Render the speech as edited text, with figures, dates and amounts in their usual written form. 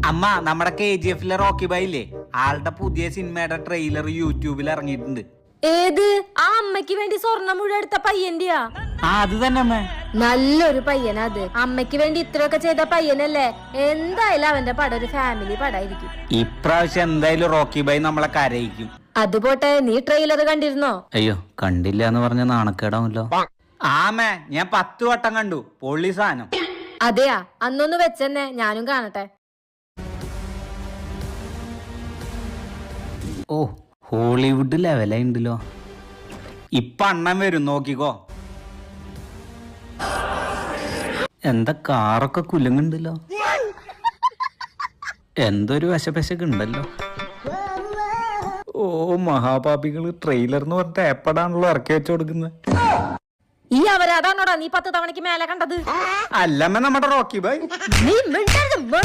അമ്മ നമ്മുടെ KGF-ലെ Rocky by ഇല്ലേ, ആളുടെ പുതിയ സിനിമയുടെ ട്രെയിലർ യൂട്യൂബിൽ ഇറങ്ങിയിട്ടുണ്ട്. ഏത്? ആ അമ്മയ്ക്ക് വേണ്ടി സ്വർണ്ണം മുഴുവൻ എടുത്ത പയ്യന്റെയാ? അത് തന്നെ അമ്മ. നല്ലൊരു പയ്യനാ അത്. അമ്മയ്ക്ക് വേണ്ടി ഇത്രയൊക്കെ ചെയ്ത പയ്യനല്ലേ. എന്തായാലും അവന്റെ പടം ഒരു ഫാമിലി പടായിരിക്കും. ഇപ്രാവശ്യം എന്തായാലും റോക്കി ബൈ നമ്മളെ കരയിക്കും. അതുപോട്ടെ, നീ ട്രെയിലർ കണ്ടിരുന്നോ? അയ്യോ, കണ്ടില്ല എന്ന് പറഞ്ഞ നാണക്കേടാവല്ലോ. ആമേ, ഞാൻ 10 വട്ടം കണ്ടു. പൊള്ളി സാധനം. അതെയാ? അന്നൊന്ന് വെച്ചെന്നെ, ഞാനും കാണട്ടെ. ഓ, ഹോളിവുഡ് ലെവലായിണ്ടല്ലോ. ഇപ്പൊ അണ്ണൻ വരും, നോക്കിക്കോ. എന്താ കാറൊക്കെ കുലുങ്ങുണ്ടല്ലോ. എന്തൊരു വശപശക്ക് ഉണ്ടല്ലോ. ഓ, മഹാപാപികള് ട്രെയിലർന്ന് പറഞ്ഞിട്ട് ഏപ്പടാണല്ലോ ഇറക്കി വെച്ചു കൊടുക്കുന്നത്. ഈ അവരാതാണോടാ നീ 10 തവണക്ക് മേലെ കണ്ടത്? അല്ലമ്മ, നമ്മുടെ റോക്കി ബൈ. നീ മിണ്ടരുത്.